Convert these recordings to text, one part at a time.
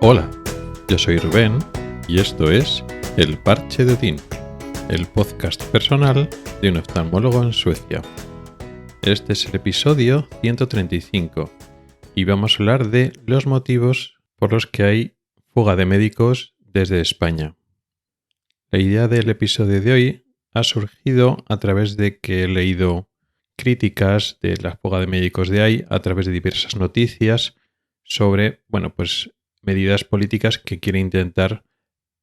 Hola, yo soy Rubén y esto es El Parche de Odín, el podcast personal de un oftalmólogo en Suecia. Este es el episodio 135 y vamos a hablar de los motivos por los que hay fuga de médicos desde España. La idea del episodio de hoy ha surgido a través de que he leído críticas de la fuga de médicos de ahí a través de diversas noticias sobre, medidas políticas que quieren intentar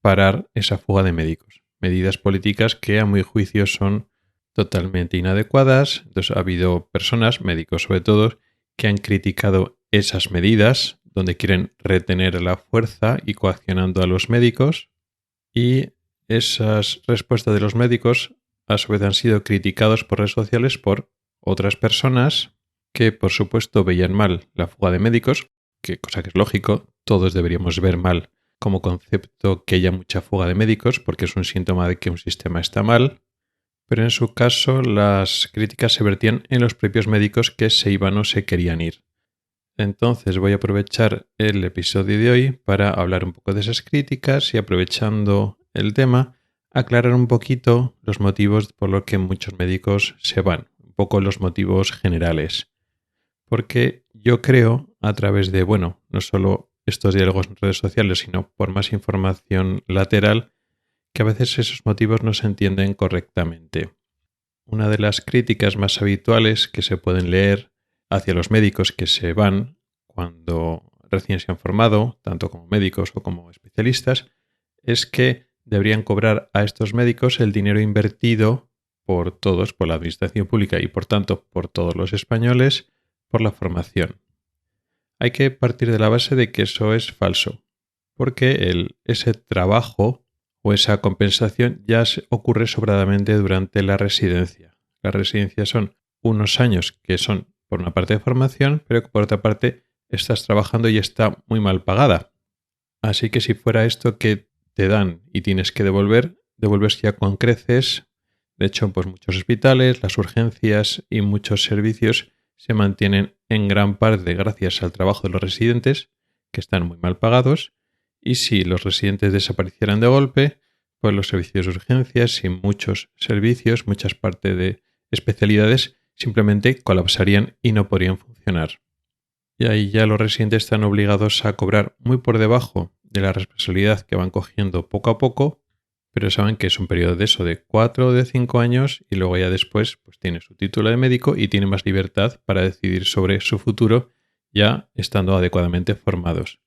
parar esa fuga de médicos. Medidas políticas que a mi juicio son totalmente inadecuadas. Entonces ha habido personas, médicos sobre todo, que han criticado esas medidas donde quieren retener a la fuerza y coaccionando a los médicos. Y esas respuestas de los médicos a su vez han sido criticados por redes sociales por otras personas que por supuesto veían mal la fuga de médicos, cosa que es lógico, todos deberíamos ver mal como concepto que haya mucha fuga de médicos porque es un síntoma de que un sistema está mal, pero en su caso las críticas se vertían en los propios médicos que se iban o se querían ir. Entonces voy a aprovechar el episodio de hoy para hablar un poco de esas críticas y aprovechando el tema, aclarar un poquito los motivos por los que muchos médicos se van, un poco los motivos generales. Porque yo creo, a través de, no solo estos diálogos en redes sociales, sino por más información lateral, que a veces esos motivos no se entienden correctamente. Una de las críticas más habituales que se pueden leer hacia los médicos que se van cuando recién se han formado, tanto como médicos o como especialistas, es que deberían cobrar a estos médicos el dinero invertido por todos, por la administración pública y por tanto por todos los españoles, por la formación. Hay que partir de la base de que eso es falso, porque ese trabajo o esa compensación ya ocurre sobradamente durante la residencia. La residencia son unos años que son por una parte de formación, pero que por otra parte estás trabajando y está muy mal pagada. Así que si fuera esto que te dan y tienes que devuelves ya con creces. De hecho, pues muchos hospitales, las urgencias y muchos servicios se mantienen en gran parte gracias al trabajo de los residentes, que están muy mal pagados, y si los residentes desaparecieran de golpe, pues los servicios de urgencias y muchos servicios, muchas partes de especialidades, simplemente colapsarían y no podrían funcionar. Y ahí ya los residentes están obligados a cobrar muy por debajo de la responsabilidad que van cogiendo poco a poco, pero saben que es un periodo de 4 o de 5 años y luego ya después pues tiene su título de médico y tiene más libertad para decidir sobre su futuro ya estando adecuadamente formados.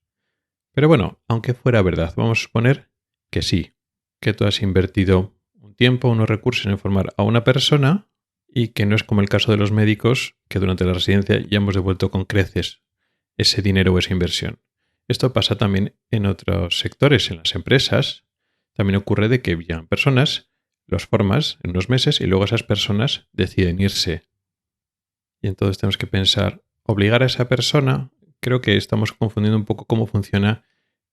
Pero aunque fuera verdad, vamos a suponer que sí, que tú has invertido un tiempo, unos recursos en formar a una persona y que no es como el caso de los médicos que durante la residencia ya hemos devuelto con creces ese dinero o esa inversión. Esto pasa también en otros sectores, en las empresas. También ocurre de que llegan personas, los formas en unos meses y luego esas personas deciden irse. Y entonces tenemos que pensar, obligar a esa persona, creo que estamos confundiendo un poco cómo funciona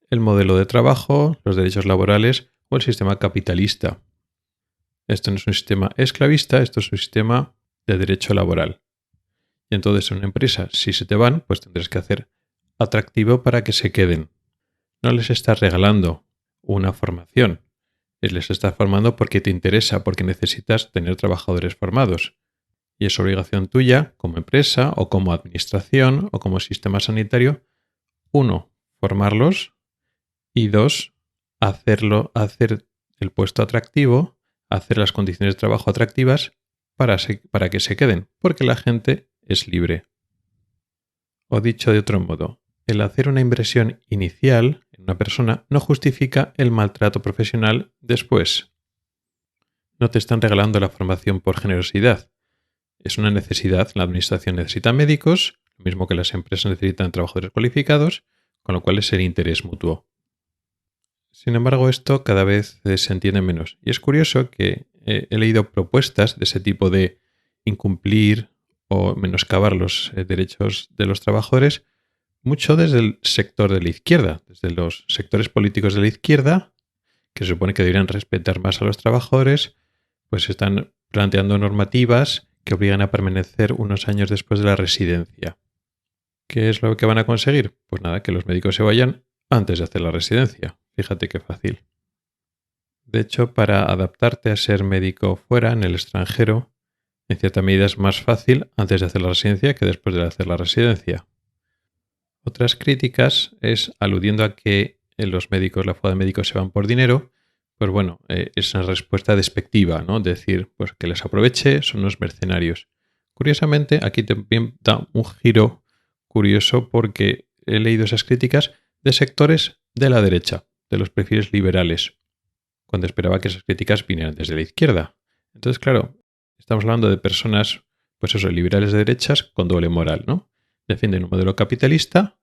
el modelo de trabajo, los derechos laborales o el sistema capitalista. Esto no es un sistema esclavista, esto es un sistema de derecho laboral. Y entonces en una empresa, si se te van, pues tendrás que hacer atractivo para que se queden. No les estás regalando una formación. Les estás formando porque te interesa, porque necesitas tener trabajadores formados. Y es obligación tuya, como empresa o como administración o como sistema sanitario, 1, formarlos y 2, hacer el puesto atractivo, hacer las condiciones de trabajo atractivas para que se queden, porque la gente es libre. O dicho de otro modo, el hacer una inversión inicial en una persona no justifica el maltrato profesional después. No te están regalando la formación por generosidad. Es una necesidad. La administración necesita médicos, lo mismo que las empresas necesitan trabajadores cualificados, con lo cual es el interés mutuo. Sin embargo, esto cada vez se entiende menos. Y es curioso que he leído propuestas de ese tipo de incumplir o menoscabar los derechos de los trabajadores mucho desde el sector de la izquierda, desde los sectores políticos de la izquierda, que se supone que deberían respetar más a los trabajadores, pues están planteando normativas que obligan a permanecer unos años después de la residencia. ¿Qué es lo que van a conseguir? Pues nada, que los médicos se vayan antes de hacer la residencia. Fíjate qué fácil. De hecho, para adaptarte a ser médico fuera, en el extranjero, en cierta medida es más fácil antes de hacer la residencia que después de hacer la residencia. Otras críticas es aludiendo a que los médicos, la fuga de médicos se van por dinero. Pues bueno, es una respuesta despectiva, ¿no? Decir, pues que les aproveche, son unos mercenarios. Curiosamente, aquí también da un giro curioso porque he leído esas críticas de sectores de la derecha, de los perfiles liberales, cuando esperaba que esas críticas vinieran desde la izquierda. Entonces, claro, estamos hablando de personas, pues eso, liberales de derechas con doble moral, ¿no? Defienden un modelo capitalista,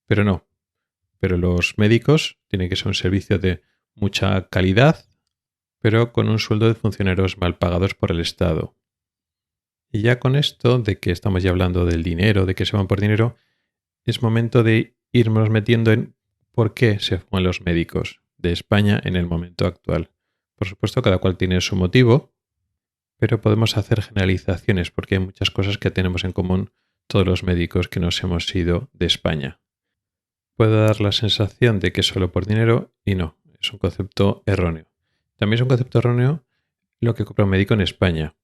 pero no. Pero los médicos tienen que ser un servicio de mucha calidad, pero con un sueldo de funcionarios mal pagados por el Estado. Y ya con esto de que estamos ya hablando del dinero, de que se van por dinero, es momento de irnos metiendo en por qué se fugan los médicos de España en el momento actual. Por supuesto, cada cual tiene su motivo, pero podemos hacer generalizaciones porque hay muchas cosas que tenemos en común todos los médicos que nos hemos ido de España. Puede dar la sensación de que es solo por dinero y no, es un concepto erróneo. También es un concepto erróneo lo que cobra un médico en España.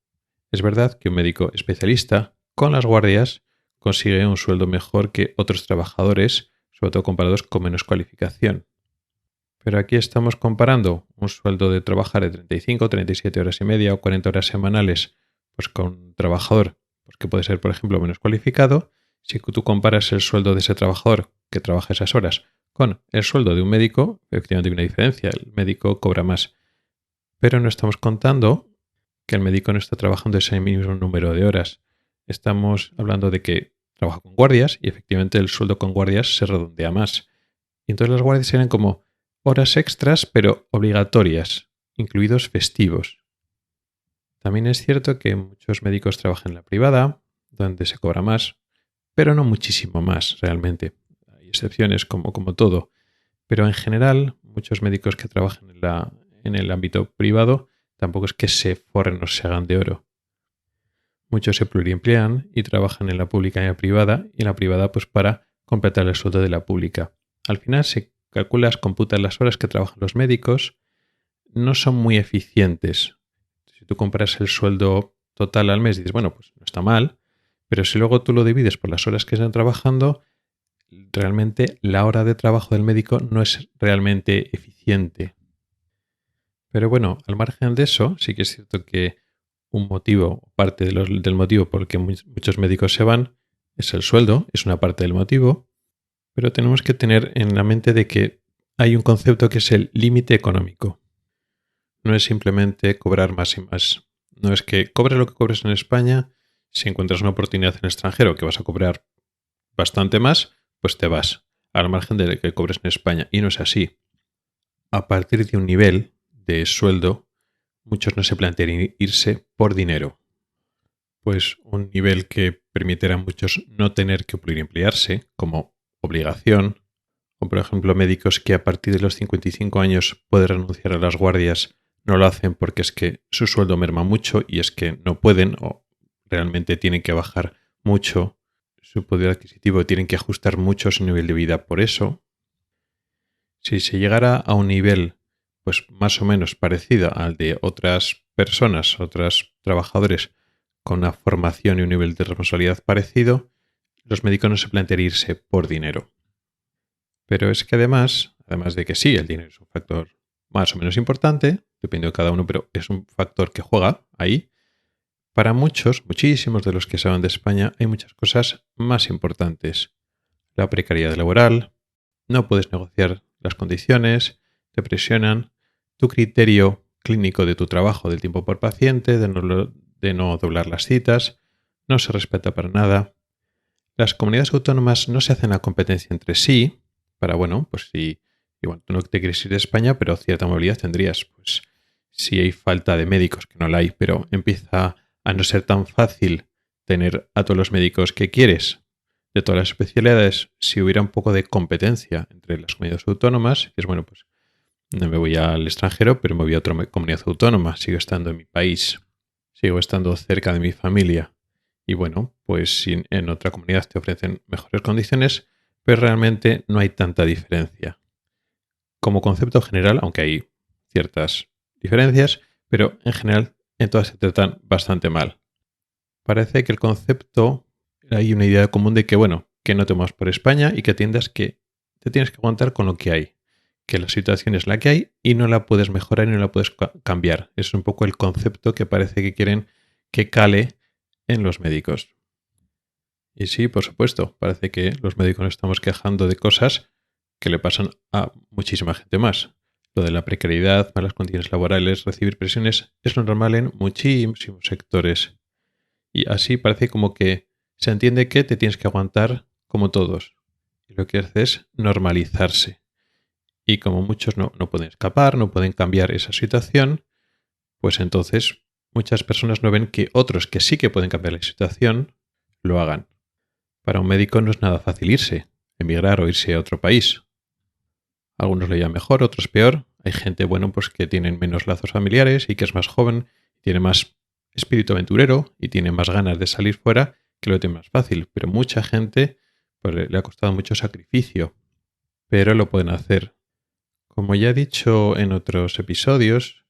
Es verdad que un médico especialista con las guardias consigue un sueldo mejor que otros trabajadores, sobre todo comparados con menos cualificación. Pero aquí estamos comparando un sueldo de trabajar de 35, 37 horas y media o 40 horas semanales pues con un trabajador pues que puede ser, por ejemplo, menos cualificado. Si tú comparas el sueldo de ese trabajador que trabaja esas horas con el sueldo de un médico, efectivamente hay una diferencia. El médico cobra más. Pero no estamos contando que el médico no está trabajando ese mismo número de horas. Estamos hablando de que trabaja con guardias y efectivamente el sueldo con guardias se redondea más. Y entonces las guardias serían como horas extras, pero obligatorias, incluidos festivos. También es cierto que muchos médicos trabajan en la privada, donde se cobra más, pero no muchísimo más realmente. Hay excepciones como todo. Pero en general, muchos médicos que trabajan en el ámbito privado tampoco es que se forren o se hagan de oro. Muchos se pluriemplean y trabajan en la pública y en la privada, y en la privada pues para completar el sueldo de la pública. Al final se computan las horas que trabajan los médicos, no son muy eficientes. Si tú comparas el sueldo total al mes y dices, bueno, pues no está mal, pero si luego tú lo divides por las horas que están trabajando, realmente la hora de trabajo del médico no es realmente eficiente. Pero bueno, al margen de eso, sí que es cierto que un motivo, parte del motivo por el que muchos médicos se van, es el sueldo, es una parte del motivo, pero tenemos que tener en la mente de que hay un concepto que es el límite económico. No es simplemente cobrar más y más. No es que cobres lo que cobres en España, si encuentras una oportunidad en el extranjero que vas a cobrar bastante más, pues te vas, al margen de que cobres en España. Y no es así. A partir de un nivel de sueldo, muchos no se plantean irse por dinero. Pues un nivel que permitirá a muchos no tener que pluriemplearse como obligación, o por ejemplo médicos que a partir de los 55 años pueden renunciar a las guardias, no lo hacen porque es que su sueldo merma mucho y es que no pueden o realmente tienen que bajar mucho su poder adquisitivo, tienen que ajustar mucho su nivel de vida por eso. Si se llegara a un nivel pues más o menos parecido al de otras personas, otros trabajadores con una formación y un nivel de responsabilidad parecido, los médicos no se plantearían irse por dinero. Pero es que además de que sí, el dinero es un factor más o menos importante, depende de cada uno, pero es un factor que juega ahí. Para muchos, muchísimos de los que se van de España, hay muchas cosas más importantes. La precariedad laboral, no puedes negociar las condiciones, te presionan, tu criterio clínico de tu trabajo, del tiempo por paciente, de no doblar las citas, no se respeta para nada. Las comunidades autónomas no se hacen la competencia entre sí, para, bueno, pues si igual tú no te quieres ir de España, pero cierta movilidad tendrías. Pues si hay falta de médicos, que no la hay, pero empieza a no ser tan fácil tener a todos los médicos que quieres, de todas las especialidades, si hubiera un poco de competencia entre las comunidades autónomas, que es bueno, pues no me voy al extranjero, pero me voy a otra comunidad autónoma, sigo estando en mi país, sigo estando cerca de mi familia. Y bueno, pues si en otra comunidad te ofrecen mejores condiciones, pero realmente no hay tanta diferencia. como concepto general, aunque hay ciertas diferencias, pero en general en todas se tratan bastante mal. Parece que el concepto, hay una idea común de que, que no te muevas por España y que atiendas que te tienes que aguantar con lo que hay, que la situación es la que hay y no la puedes mejorar y no la puedes cambiar. Es un poco el concepto que parece que quieren que cale en los médicos. Y sí, por supuesto, parece que los médicos nos estamos quejando de cosas que le pasan a muchísima gente más. Lo de la precariedad, malas condiciones laborales, recibir presiones, es lo normal en muchísimos sectores. Y así parece como que se entiende que te tienes que aguantar como todos. Y lo que hace es normalizarse. Y como muchos no pueden escapar, no pueden cambiar esa situación, pues entonces muchas personas no ven que otros que sí que pueden cambiar la situación, lo hagan. Para un médico no es nada fácil irse, emigrar o irse a otro país. Algunos lo llevan mejor, otros peor. Hay gente, pues que tienen menos lazos familiares y que es más joven, tiene más espíritu aventurero y tiene más ganas de salir fuera, que lo tiene más fácil. Pero mucha gente le ha costado mucho sacrificio, pero lo pueden hacer. Como ya he dicho en otros episodios,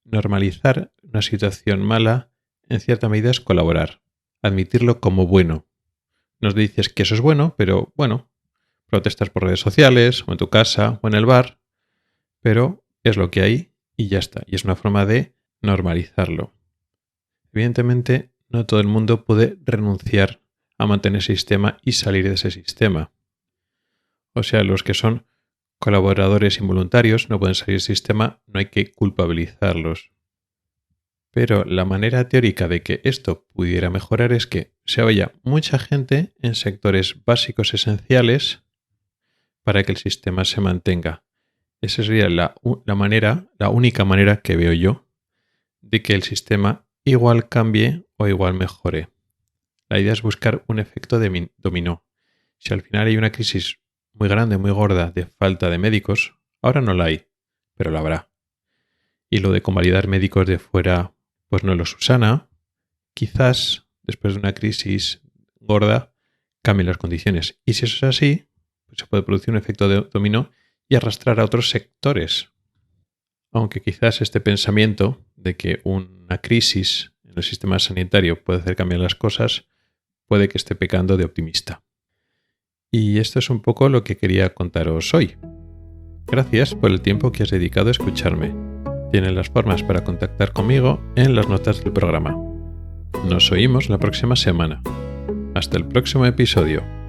normalizar una situación mala en cierta medida es colaborar, admitirlo como bueno. Nos dices que eso es bueno, pero protestas por redes sociales o en tu casa o en el bar, pero es lo que hay y ya está. Y es una forma de normalizarlo. Evidentemente, no todo el mundo puede renunciar a mantener ese sistema y salir de ese sistema. O sea, los que son colaboradores involuntarios no pueden salir del sistema, no hay que culpabilizarlos. Pero la manera teórica de que esto pudiera mejorar es que se vaya mucha gente en sectores básicos esenciales para que el sistema se mantenga. Esa sería la única manera que veo yo de que el sistema igual cambie o igual mejore. La idea es buscar un efecto de dominó. Si al final hay una crisis muy grande, muy gorda de falta de médicos, ahora no la hay, pero la habrá. Y lo de convalidar médicos de fuera, pues no lo subsana. Quizás después de una crisis gorda cambien las condiciones. Y si eso es así, pues se puede producir un efecto de dominó y arrastrar a otros sectores. Aunque quizás este pensamiento de que una crisis en el sistema sanitario puede hacer cambiar las cosas, puede que esté pecando de optimista. Y esto es un poco lo que quería contaros hoy. Gracias por el tiempo que has dedicado a escucharme. Tienes las formas para contactar conmigo en las notas del programa. Nos oímos la próxima semana. Hasta el próximo episodio.